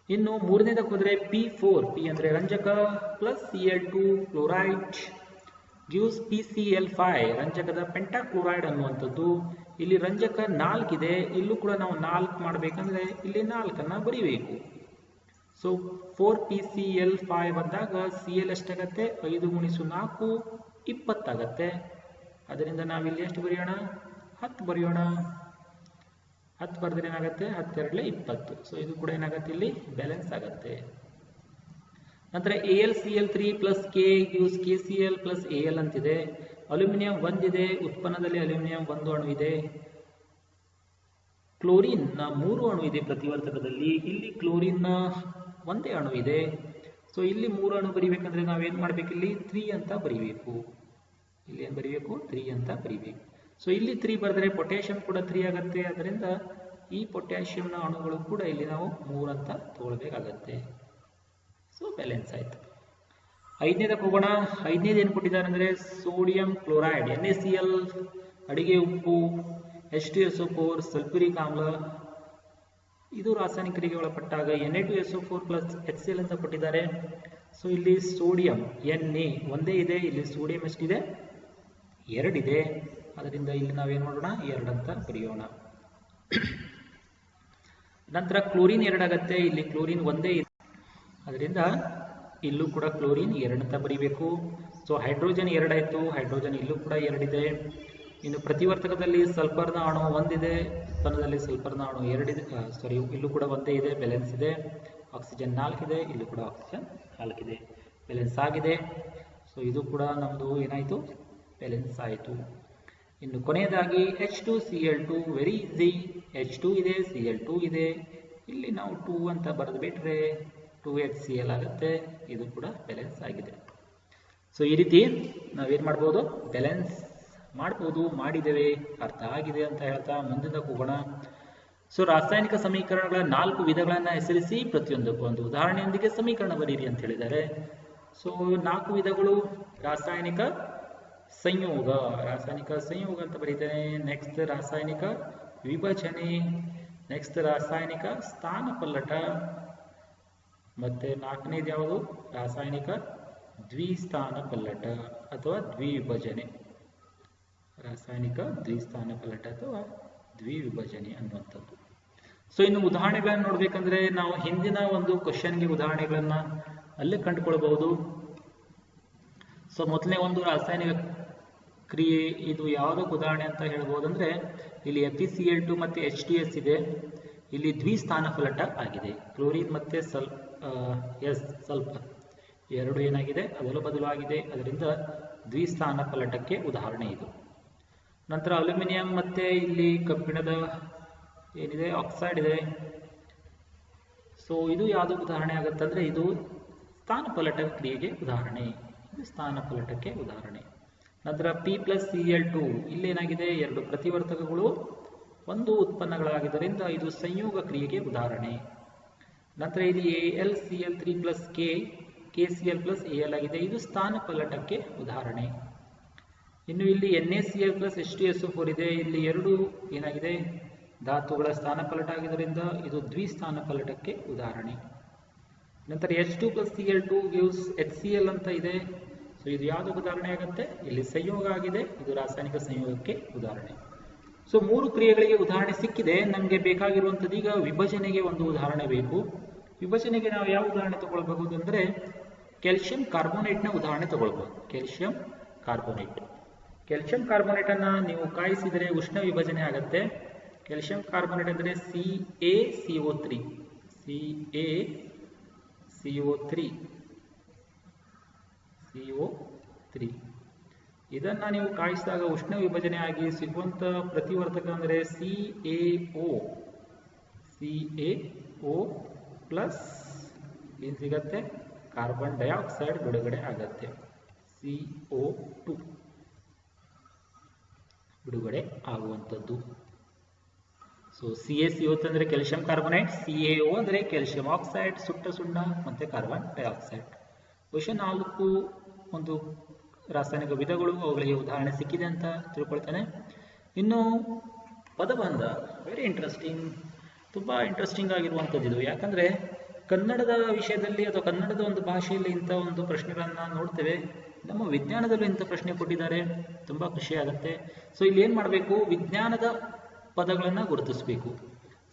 ಇನ್ನು ಮೂರನೇದಕ್ಕೆ ಹೋದರೆ P4, P ಅಂದರೆ ರಂಜಕ, plus Cl2 chloride gives PCl5, ರಂಜಕದ ಪೆಂಟಾಕ್ಲೋರೈಡ್ ಅನ್ನುವಂಥದ್ದು. ಇಲ್ಲಿ ರಂಜಕ 4 ಇದೆ, ಇಲ್ಲೂ ಕೂಡ ನಾವು 4 ಮಾಡಬೇಕಂದ್ರೆ ಇಲ್ಲಿ 4ಅನ್ನು ಬರೀಬೇಕು. ಸೊ 4PCl5 ಬಂದಾಗ Cl ಎಷ್ಟಾಗತ್ತೆ, 5 × 4 20 ಆಗತ್ತೆ. ಅದರಿಂದ ನಾವಿಲ್ಲಿ ಎಷ್ಟು ಬರೆಯೋಣ, 10 ಬರೆಯೋಣ. 10 ಬರೆದ್ರೆ ಏನಾಗುತ್ತೆ, 10 2 20. ಸೊ ಇದು ಕೂಡ ಏನಾಗುತ್ತೆ, ಇಲ್ಲಿ ಬ್ಯಾಲೆನ್ಸ್ ಆಗುತ್ತೆ. ನಂತರ AlCl3 plus K gives KCl plus Al ಅಂತಿದೆ. ಅಲ್ಯೂಮಿನಿಯಂ 1 ಇದೆ, ಉತ್ಪನ್ನದಲ್ಲಿ ಅಲ್ಯೂಮಿನಿಯಂ 1 ಅಣು ಇದೆ. ಕ್ಲೋರಿನ್ 3 ಅಣು ಇದೆ ಪ್ರತಿವರ್ತಕದಲ್ಲಿ, ಇಲ್ಲಿ ಕ್ಲೋರಿನ್ 1 ಅಣು ಇದೆ. ಸೊ ಇಲ್ಲಿ 3 ಅಣು ಬರಿಬೇಕಂದ್ರೆ ನಾವೇನ್ ಮಾಡ್ಬೇಕು, ಇಲ್ಲಿ 3 ಅಂತ ಬರಿಬೇಕು. ಇಲ್ಲಿ ಏನ್ ಬರಿಬೇಕು, 3 ಅಂತ ಬರಿಬೇಕು. ಸೊ ಇಲ್ಲಿ 3 ಬರೆದ್ರೆ ಪೊಟ್ಯಾಷಿಯಂ ಕೂಡ 3 ಆಗುತ್ತೆ. ಅದರಿಂದ ಈ ಪೊಟ್ಯಾಷಿಯಂನ ಅಣುಗಳು ಕೂಡ ಇಲ್ಲಿ ನಾವು 3 ಅಂತ ತಗೊಳ್ಬೇಕಾಗತ್ತೆ. ಸೊ ಬ್ಯಾಲೆನ್ಸ್ ಆಯ್ತು. 5ನೇದಕ್ಕೆ ಹೋಗೋಣ. 5ನೇದು ಏನು ಕೊಟ್ಟಿದ್ದಾರೆ ಅಂದ್ರೆ ಸೋಡಿಯಂ ಕ್ಲೋರೈಡ್, NaCl, ಅಡಿಗೆ ಉಪ್ಪು, H2SO4, ಸಲ್ಫ್ಯೂರಿಕ್ ಆಮ್ಲ. ಇದು ರಾಸಾಯನಿಕ ಕ್ರಿಯೆಗೆ ಒಳಪಟ್ಟಾಗ Na2SO4 plus HCl ಅಂತ ಕೊಟ್ಟಿದ್ದಾರೆ. ಸೊ ಇಲ್ಲಿ ಸೋಡಿಯಂ Na ಒಂದೇ ಇದೆ, ಇಲ್ಲಿ ಸೋಡಿಯಂ ಎಷ್ಟಿದೆ, 2 ಇದೆ. ಅದರಿಂದ ಇಲ್ಲಿ ನಾವೇನು ಮಾಡೋಣ, 2 ಅಂತ ಬರೆಯೋಣ. ನಂತರ ಕ್ಲೋರಿನ್ 2 ಆಗತ್ತೆ, ಇಲ್ಲಿ ಕ್ಲೋರಿನ್ ಒಂದೇ ಇದೆ. ಅದರಿಂದ ಇಲ್ಲೂ ಕೂಡ ಕ್ಲೋರಿನ್ 2 ಅಂತ ಬರೀಬೇಕು. ಸೊ ಹೈಡ್ರೋಜನ್ 2 ಆಯಿತು, ಹೈಡ್ರೋಜನ್ ಇಲ್ಲೂ ಕೂಡ 2 ಇದೆ. ಇನ್ನು ಪ್ರತಿವರ್ತಕದಲ್ಲಿ ಸಲ್ಫರ್ನ ಅಣು 1 ಇದೆ, ಉತ್ಪನ್ನದಲ್ಲಿ ಸಲ್ಫರ್ನ ಅಣು 2 ಇದೆ. ಇಲ್ಲೂ ಕೂಡ ಒಂದೇ ಇದೆ, ಬ್ಯಾಲೆನ್ಸ್ ಇದೆ. ಆಕ್ಸಿಜನ್ 4 ಇದೆ, ಇಲ್ಲೂ ಕೂಡ ಆಕ್ಸಿಜನ್ 4 ಇದೆ, ಬ್ಯಾಲೆನ್ಸ್ ಆಗಿದೆ. ಸೊ ಇದು ಕೂಡ ನಮ್ಮದು ಏನಾಯಿತು, ಬ್ಯಾಲೆನ್ಸ್ ಆಯಿತು. ಇನ್ನು ಕೊನೆಯದಾಗಿ H2Cl2, ವೆರಿ ಈಸಿ. H2 ಇದೆ, Cl2 ಇದೆ. ಇಲ್ಲಿ ನಾವು 2 ಅಂತ ಬರೆದು ಬಿಟ್ರೆ 2HCl ಆಗುತ್ತೆ. ಇದು ಕೂಡ ಬ್ಯಾಲೆನ್ಸ್ ಆಗಿದೆ. ಸೊ ಈ ರೀತಿ ನಾವೇನು ಮಾಡ್ಬೋದು, ಬ್ಯಾಲೆನ್ಸ್ ಮಾಡ್ಬೋದು. ಮಾಡಿದ್ದೇವೆ, ಅರ್ಥ ಆಗಿದೆ ಅಂತ ಹೇಳ್ತಾ ಮುಂದಿನ ಹೋಗೋಣ. ಸೊ ರಾಸಾಯನಿಕ ಸಮೀಕರಣಗಳ 4 ವಿಧಗಳನ್ನು ಹೆಸರಿಸಿ ಪ್ರತಿಯೊಂದಕ್ಕೂ ಒಂದು ಉದಾಹರಣೆಯೊಂದಿಗೆ ಸಮೀಕರಣ ಬರೀರಿ ಅಂತ ಹೇಳಿದ್ದಾರೆ. ಸೊ 4 ವಿಧಗಳು: ರಾಸಾಯನಿಕ ಸಂಯೋಗ ಅಂತ ಬರೀತೇನೆ. ನೆಕ್ಸ್ಟ್ ರಾಸಾಯನಿಕ ವಿಭಜನೆ, ನೆಕ್ಸ್ಟ್ ರಾಸಾಯನಿಕ ಸ್ಥಾನಪಲ್ಲಟ, ಮತ್ತೆ 4ನೇದು ಯಾವುದು, ರಾಸಾಯನಿಕ ದ್ವಿಸ್ಥಾನಪಲ್ಲಟ ಅಥವಾ ದ್ವಿವಿಭಜನೆ. ರಾಸಾಯನಿಕ ದ್ವಿಸ್ಥಾನಪಲ್ಲಟ ಅಥವಾ ದ್ವಿವಿಭಜನೆ ಅನ್ನುವಂಥದ್ದು. ಸೊ ಇನ್ನು ಉದಾಹರಣೆಗಳನ್ನು ನೋಡ್ಬೇಕಂದ್ರೆ ನಾವು ಹಿಂದಿನ ಒಂದು ಕ್ವಶನ್ಗೆ ಉದಾಹರಣೆಗಳನ್ನ ಅಲ್ಲೇ ಕಂಡುಕೊಳ್ಬಹುದು. ಸೊ ಮೊದಲನೇ ಒಂದು ರಾಸಾಯನಿಕ ಕ್ರಿಯೆ ಇದು ಯಾವುದಕ್ಕೆ ಉದಾಹರಣೆ ಅಂತ ಹೇಳ್ಬೋದಂದ್ರೆ ಇಲ್ಲಿ FeCl2 ಮತ್ತು H2S ಇದೆ. ಇಲ್ಲಿ ದ್ವಿಸ್ಥಾನ ಫಲಟ ಆಗಿದೆ. ಕ್ಲೋರಿನ್ ಮತ್ತೆ ಸಲ್ಫರ್ ಎರಡು ಏನಾಗಿದೆ ಅದಲು ಬದಲಾಗಿದೆ, ಅದರಿಂದ ದ್ವಿಸ್ಥಾನ ಫಲಟಕ್ಕೆ ಉದಾಹರಣೆ ಇದು. ನಂತರ ಅಲ್ಯೂಮಿನಿಯಂ ಮತ್ತೆ ಇಲ್ಲಿ ಕಬ್ಬಿಣದ ಏನಿದೆ ಆಕ್ಸೈಡ್ ಇದೆ. ಸೊ ಇದು ಯಾವುದು ಉದಾಹರಣೆ ಆಗುತ್ತೆ ಅಂದ್ರೆ ಇದು ಸ್ಥಾನಫಲಟ ಕ್ರಿಯೆಗೆ ಉದಾಹರಣೆ, ಇದು ಸ್ಥಾನಫಲಟಕ್ಕೆ ಉದಾಹರಣೆ. ನಂತರ P+Cl2 ಇಲ್ಲೇನಾಗಿದೆ ಎರಡು ಪ್ರತಿವರ್ತಕಗಳು ಒಂದು ಉತ್ಪನ್ನಗಳಾಗಿದ್ದರಿಂದ ಇದು ಸಂಯೋಗ ಕ್ರಿಯೆಗೆ ಉದಾಹರಣೆ. ನಂತರ ಇಲ್ಲಿ AlCl3+K KCl+Al ಆಗಿದೆ, ಇದು ಸ್ಥಾನಫಲಟಕ್ಕೆ ಉದಾಹರಣೆ. ಇನ್ನು ಇಲ್ಲಿ NaCl+H2SO4 ಇದೆ, ಇಲ್ಲಿ ಎರಡು ಏನಾಗಿದೆ ಧಾತುಗಳ ಸ್ಥಾನಫಲಟ ಆಗಿದ್ದರಿಂದ ಇದು ದ್ವಿಸ್ಥಾನಫಲಟಕ್ಕೆ ಉದಾಹರಣೆ. ನಂತರ H2+Cl2 gives HCl ಅಂತ ಇದೆ. ಸೊ ಇದು ಯಾವುದು ಉದಾಹರಣೆ ಆಗುತ್ತೆ, ಇಲ್ಲಿ ಸಂಯೋಗ ಆಗಿದೆ, ಇದು ರಾಸಾಯನಿಕ ಸಂಯೋಗಕ್ಕೆ ಉದಾಹರಣೆ. ಸೊ ಮೂರು ಕ್ರಿಯೆಗಳಿಗೆ ಉದಾಹರಣೆ ಸಿಕ್ಕಿದೆ. ನಮಗೆ ಬೇಕಾಗಿರುವಂಥದ್ದು ಈಗ ವಿಭಜನೆಗೆ ಒಂದು ಉದಾಹರಣೆ ಬೇಕು. ವಿಭಜನೆಗೆ ನಾವು ಯಾವ ಉದಾಹರಣೆ ತಗೊಳ್ಬಹುದು ಅಂದ್ರೆ ಕ್ಯಾಲ್ಸಿಯಂ ಕಾರ್ಬೋನೇಟ್ನ ಉದಾಹರಣೆ ತಗೊಳ್ಬಹುದು. ಕ್ಯಾಲ್ಸಿಯಂ ಕಾರ್ಬೋನೇಟ್ ಅನ್ನ ನೀವು ಕಾಯಿಸಿದರೆ ಉಷ್ಣ ವಿಭಜನೆ ಆಗುತ್ತೆ. ಕ್ಯಾಲ್ಸಿಯಂ ಕಾರ್ಬೋನೇಟ್ ಅಂದರೆ CaCO3 ಇದನ್ನ ನೀವು ಕಾಯಿಸಿದಾಗ ಉಷ್ಣ ವಿಭಜನೆ ಆಗಿ ಸಿಗುವಂತ ಪ್ರತಿವರ್ತಕ ಅಂದರೆ CaO ಪ್ಲಸ್ ಏನು ಸಿಗತ್ತೆ, ಕಾರ್ಬನ್ ಡೈಆಕ್ಸೈಡ್ ಬಿಡುಗಡೆ ಆಗತ್ತೆ, CO2 ಬಿಡುಗಡೆ ಆಗುವಂಥದ್ದು. ಸೊ CaCO3 ಅಂದರೆ ಕ್ಯಾಲ್ಸಿಯಂ ಕಾರ್ಬೋನೇಟ್, CaO ಅಂದರೆ ಕ್ಯಾಲ್ಸಿಯಂ ಆಕ್ಸೈಡ್ ಸುಟ್ಟ ಸುಣ್ಣ ಮತ್ತೆ ಕಾರ್ಬನ್ ಡೈಆಕ್ಸೈಡ್. ಬಹುಶಃ 4 ಒಂದು ರಾಸಾಯನಿಕ ವಿಧಗಳು, ಅವುಗಳಿಗೆ ಉದಾಹರಣೆ ಸಿಕ್ಕಿದೆ ಅಂತ ತಿಳ್ಕೊಳ್ತೇನೆ. ಇನ್ನು ಪದಬಂಧ ವೆರಿ ಇಂಟ್ರೆಸ್ಟಿಂಗ್, ತುಂಬಾ ಇಂಟ್ರೆಸ್ಟಿಂಗ್ ಆಗಿರುವಂಥದ್ದು ಇದು. ಯಾಕಂದ್ರೆ ಕನ್ನಡದ ವಿಷಯದಲ್ಲಿ ಅಥವಾ ಕನ್ನಡದ ಒಂದು ಭಾಷೆಯಲ್ಲಿ ಇಂಥ ಒಂದು ಪ್ರಶ್ನೆಗಳನ್ನ ನೋಡ್ತೇವೆ. ನಮ್ಮ ವಿಜ್ಞಾನದಲ್ಲೂ ಇಂಥ ಪ್ರಶ್ನೆ ಕೊಟ್ಟಿದ್ದಾರೆ, ತುಂಬಾ ಖುಷಿ ಆಗುತ್ತೆ. ಸೊ ಇಲ್ಲಿ ಏನ್ ಮಾಡಬೇಕು, ವಿಜ್ಞಾನದ ಪದಗಳನ್ನ ಗುರುತಿಸಬೇಕು.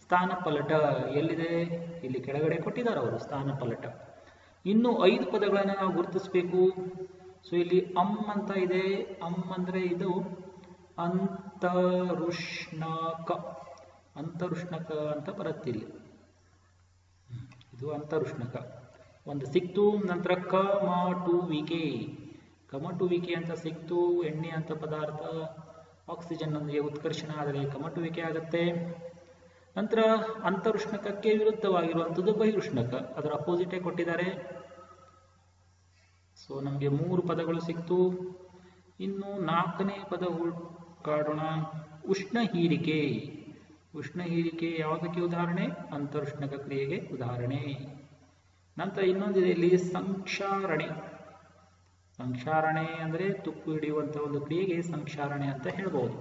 ಸ್ಥಾನಫಲಟ ಎಲ್ಲಿದೆ, ಇಲ್ಲಿ ಕೆಳಗಡೆ ಕೊಟ್ಟಿದ್ದಾರೆ ಅವರು ಸ್ಥಾನಫಲಟ. ಇನ್ನು 5 ಪದಗಳನ್ನ ನಾವು ಗುರುತಿಸಬೇಕು. ಸೊ ಇಲ್ಲಿ ಅಂತ ಇದೆ, ಅಂದ್ರೆ ಇದು ಅಂತರುಷ್ಣಕ ಅಂತ ಬರುತ್ತೆ ಇಲ್ಲಿ, ಇದು ಅಂತರುಷ್ಣಕ ಒಂದು ಸಿಕ್ತು. ನಂತರ ಕಮಟುವಿಕೆ ಅಂತ ಸಿಕ್ತು, ಎಣ್ಣೆ ಅಂತ ಪದಾರ್ಥ ಆಕ್ಸಿಜನ್ ನೊಂದಿಗೆ ಉತ್ಕರ್ಷಣ ಆದರೆ ಕಮಟುವಿಕೆ ಆಗುತ್ತೆ. ನಂತರ ಅಂತರುಷ್ಣಕಕ್ಕೆ ವಿರುದ್ಧವಾಗಿರುವಂಥದ್ದು ಬಹಿರುಷ್ಣಕ, ಅದರ ಅಪೋಸಿಟೇ ಕೊಟ್ಟಿದ್ದಾರೆ. ಸೊ ನಮಗೆ 3 ಪದಗಳು ಸಿಕ್ತು. ಇನ್ನು 4ನೇ ಪದ ಕಾಡೋಣ, ಉಷ್ಣ ಹೀರಿಕೆ ಯಾವುದಕ್ಕೆ ಉದಾಹರಣೆ, ಅಂತರುಷ್ಣಕ ಕ್ರಿಯೆಗೆ ಉದಾಹರಣೆ. ನಂತರ ಇನ್ನೊಂದಿದೆ ಇಲ್ಲಿ ಸಂಕ್ಷಾರಣೆ ಅಂದ್ರೆ ತುಕ್ಕು ಹಿಡಿಯುವಂತಹ ಒಂದು ಕ್ರಿಯೆಗೆ ಸಂಕ್ಷಾರಣೆ ಅಂತ ಹೇಳ್ಬಹುದು,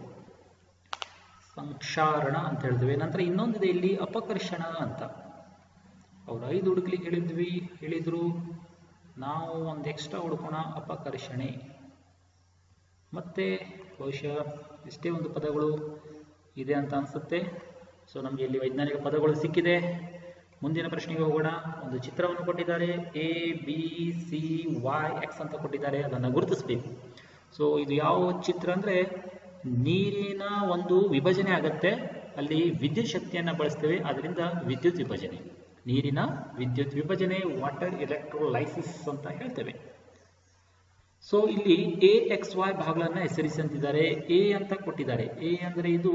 ಸಂಕ್ಷಾರಣ ಅಂತ ಹೇಳ್ತೇವೆ. ನಂತರ ಇನ್ನೊಂದಿದೆ ಇಲ್ಲಿ ಅಪಕರ್ಷಣ ಅಂತ. ಅವ್ರು 5 ಹುಡುಕ್ಲಿಕ್ಕೆ ಹೇಳಿದ್ರು, ನಾವು ಒಂದು ಎಕ್ಸ್ಟ್ರಾ ಹುಡುಕೋಣ, ಅಪಕರ್ಷಣೆ. ಮತ್ತೆ ಬಹುಶಃ ಇಷ್ಟೇ ಒಂದು ಪದಗಳು ಇದೆ ಅಂತ ಅನ್ಸುತ್ತೆ. ಸೊ ನಮಗೆ ಇಲ್ಲಿ ವೈಜ್ಞಾನಿಕ ಪದಗಳು ಸಿಕ್ಕಿದೆ. ಮುಂದಿನ ಪ್ರಶ್ನೆಗೆ ಹೋಗೋಣ. ಒಂದು ಚಿತ್ರವನ್ನು ಕೊಟ್ಟಿದ್ದಾರೆ, ABCYX ಅಂತ ಕೊಟ್ಟಿದ್ದಾರೆ, ಅದನ್ನು ಗುರುತಿಸಬೇಕು. ಸೊ ಇದು ಯಾವ ಚಿತ್ರ ಅಂದ್ರೆ ನೀರಿನ ಒಂದು ವಿಭಜನೆ ಆಗತ್ತೆ, ಅಲ್ಲಿ ವಿದ್ಯುತ್ ಶಕ್ತಿಯನ್ನ ಬಳಸ್ತೇವೆ, ಅದರಿಂದ ವಿದ್ಯುತ್ ವಿಭಜನೆ, ನೀರಿನ ವಿದ್ಯುತ್ ವಿಭಜನೆ, ವಾಟರ್ ಎಲೆಕ್ಟ್ರೋಲೈಸಿಸ್ ಅಂತ ಹೇಳ್ತೇವೆ. ಸೊ ಇಲ್ಲಿ AXY ಭಾಗಗಳನ್ನ ಹೆಸರಿಸಿ ಅಂತಿದ್ದಾರೆ. ಎ ಅಂತ ಕೊಟ್ಟಿದ್ದಾರೆ, ಎ ಅಂದ್ರೆ ಇದು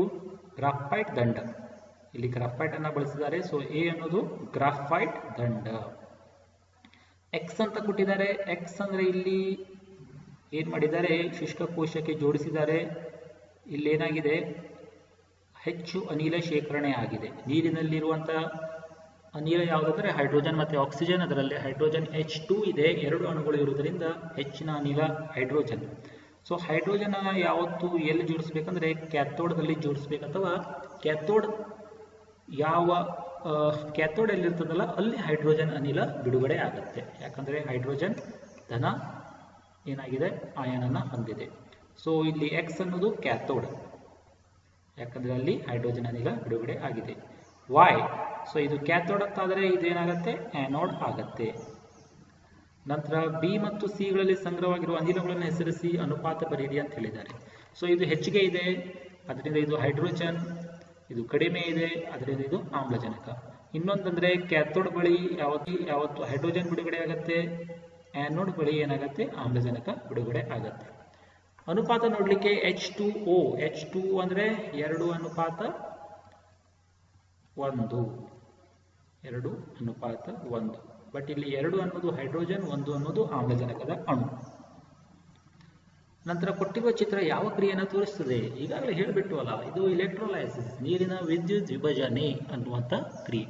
ಗ್ರಾಫೈಟ್ ದಂಡ, ಇಲ್ಲಿ ಗ್ರಾಫೈಟ್ ಅನ್ನ ಬಳಸಿದ್ದಾರೆ. ಸೊ ಎ ಅನ್ನೋದು ಗ್ರಾಫೈಟ್ ದಂಡ. ಎಕ್ಸ್ ಅಂತ ಕೊಟ್ಟಿದ್ದಾರೆ, ಎಕ್ಸ್ ಅಂದ್ರೆ ಇಲ್ಲಿ ಏನ್ ಮಾಡಿದ್ದಾರೆ, ಶುಷ್ಕ ಕೋಶಕ್ಕೆ ಜೋಡಿಸಿದ್ದಾರೆ. ಇಲ್ಲಿ ಏನಾಗಿದೆ, ಹೆಚ್ಚು ಅನಿಲ ಶೇಖರಣೆ ಆಗಿದೆ. ನೀರಿನಲ್ಲಿರುವಂತಹ ಅನಿಲ ಯಾವುದಂದ್ರೆ ಹೈಡ್ರೋಜನ್ ಮತ್ತೆ ಆಕ್ಸಿಜನ್, ಅದರಲ್ಲಿ ಹೈಡ್ರೋಜನ್ H2 ಇದೆ, 2 ಅಣುಗಳು ಇರುವುದರಿಂದ ಹೆಚ್ಚಿನ ಅನಿಲ ಹೈಡ್ರೋಜನ್. ಸೊ ಹೈಡ್ರೋಜನ್ ಯಾವತ್ತು ಎಲ್ಲಿ ಜೋಡಿಸ್ಬೇಕಂದ್ರೆ ಕ್ಯಾಥೋಡ್ದಲ್ಲಿ ಜೋಡಿಸ್ಬೇಕು, ಅಥವಾ ಕ್ಯಾಥೋಡ್ ಎಲ್ಲಿರ್ತದಲ್ಲ ಅಲ್ಲಿ ಹೈಡ್ರೋಜನ್ ಅನಿಲ ಬಿಡುಗಡೆ ಆಗುತ್ತೆ. ಯಾಕಂದ್ರೆ ಹೈಡ್ರೋಜನ್ ಧನ ಏನಾಗಿದೆ, ಆಯನನ್ನ ಹೊಂದಿದೆ. ಸೊ ಇಲ್ಲಿ ಎಕ್ಸ್ ಅನ್ನೋದು ಕ್ಯಾಥೋಡ್, ಯಾಕಂದ್ರೆ ಅಲ್ಲಿ ಹೈಡ್ರೋಜನ್ ಅನಿಲ ಬಿಡುಗಡೆ ಆಗಿದೆ. ವೈ, ಸೊ ಇದು ಕ್ಯಾಥೋಡ್ ಅಂತಾದರೆ ಇದು ಏನಾಗುತ್ತೆ, ಆ್ಯನೋಡ್ ಆಗತ್ತೆ. ನಂತರ ಬಿ ಮತ್ತು ಸಿ ಗಳಲ್ಲಿ ಸಂಗ್ರಹವಾಗಿರುವ ಅನಿಲಗಳನ್ನು ಹೆಸರಿಸಿ ಅನುಪಾತ ಬರೀರಿ ಅಂತ ಹೇಳಿದ್ದಾರೆ. ಸೊ ಇದು ಹೆಚ್ಚಿಗೆ ಇದೆ, ಅದರಿಂದ ಇದು ಹೈಡ್ರೋಜನ್, ಇದು ಕಡಿಮೆ ಇದೆ, ಅದರಿಂದ ಇದು ಆಮ್ಲಜನಕ. ಇನ್ನೊಂದಂದ್ರೆ ಕ್ಯಾಥೋಡ್ ಬಳಿ ಯಾವತ್ತು ಹೈಡ್ರೋಜನ್ ಬಿಡುಗಡೆ ಆಗುತ್ತೆ, ಆ್ಯನೋಡ್ ಬಳಿ ಏನಾಗುತ್ತೆ, ಆಮ್ಲಜನಕ ಬಿಡುಗಡೆ ಆಗುತ್ತೆ. ಅನುಪಾತ ನೋಡ್ಲಿಕ್ಕೆ H2O, H2 ಅಂದ್ರೆ 2:1, 2:1. ಬಟ್ ಇಲ್ಲಿ 2 ಅನ್ನೋದು ಹೈಡ್ರೋಜನ್, 1 ಅನ್ನೋದು ಆಮ್ಲಜನಕದ ಅಣು. ನಂತರ ಕೊಟ್ಟಿರುವ ಚಿತ್ರ ಯಾವ ಕ್ರಿಯೆಯನ್ನು ತೋರಿಸ್ತದೆ? ಈಗಾಗಲೇ ಹೇಳಿಬಿಟ್ಟು ಇದು ಎಲೆಕ್ಟ್ರೋಲೈಸಿಸ್, ನೀರಿನ ವಿದ್ಯುತ್ ವಿಭಜನೆ ಅನ್ನುವಂಥ ಕ್ರಿಯೆ.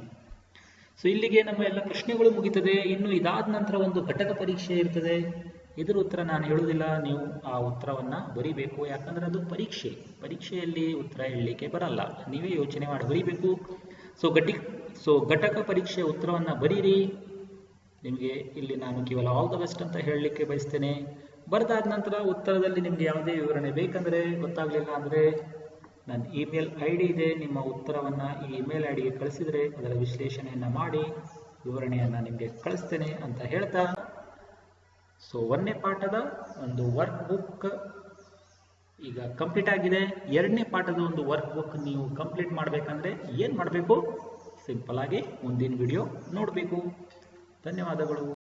ಸೊ ಇಲ್ಲಿಗೆ ನಮ್ಮ ಎಲ್ಲ ಪ್ರಶ್ನೆಗಳು ಮುಗಿತದೆ. ಇನ್ನು ಇದಾದ ನಂತರ ಒಂದು ಘಟಕ ಪರೀಕ್ಷೆ ಇರ್ತದೆ. ಇದರ ಉತ್ತರ ನಾನು ಹೇಳುವುದಿಲ್ಲ, ನೀವು ಆ ಉತ್ತರವನ್ನ ಬರೀಬೇಕು. ಯಾಕಂದ್ರೆ ಅದು ಪರೀಕ್ಷೆಯಲ್ಲಿ ಉತ್ತರ ಹೇಳಲಿಕ್ಕೆ ಬರಲ್ಲ, ನೀವೇ ಯೋಚನೆ ಮಾಡಿ ಬರೀಬೇಕು. ಸೊ ಘಟಕ ಪರೀಕ್ಷೆಯ ಉತ್ತರವನ್ನ ಬರೀರಿ. ನಿಮಗೆ ಇಲ್ಲಿ ನಾನು ಕೇವಲ ಆಲ್ ದ ಬೆಸ್ಟ್ ಅಂತ ಹೇಳಲಿಕ್ಕೆ ಬಯಸ್ತೇನೆ. ಬರೆದಾದ ನಂತರ ಉತ್ತರದಲ್ಲಿ ನಿಮ್ಗೆ ಯಾವುದೇ ವಿವರಣೆ ಬೇಕಂದ್ರೆ, ಗೊತ್ತಾಗ್ಲಿಲ್ಲ ಅಂದ್ರೆ ನನ್ನ ಇಮೇಲ್ ID ಇದೆ, ನಿಮ್ಮ ಉತ್ತರವನ್ನ ಈ ಇಮೇಲ್ IDಗೆ ಕಳಿಸಿದ್ರೆ ಅದರ ವಿಶ್ಲೇಷಣೆಯನ್ನ ಮಾಡಿ ವಿವರಣೆಯನ್ನ ನಿಮಗೆ ಕಳಿಸ್ತೇನೆ ಅಂತ ಹೇಳ್ತಾ, ಸೊ 1ನೇ ಪಾಠದ ಒಂದು ವರ್ಕ್ ಬುಕ್ ಈಗ ಕಂಪ್ಲೀಟ್ ಆಗಿದೆ. 2ನೇ ಪಾಠದ ಒಂದು ವರ್ಕ್ ಬುಕ್ ನೀವು ಕಂಪ್ಲೀಟ್ ಮಾಡಬೇಕಂದ್ರೆ ಏನ್ ಮಾಡಬೇಕು? ಸಿಂಪಲ್ ಆಗಿ ಮುಂದಿನ ವಿಡಿಯೋ ನೋಡಬೇಕು. ಧನ್ಯವಾದಗಳು.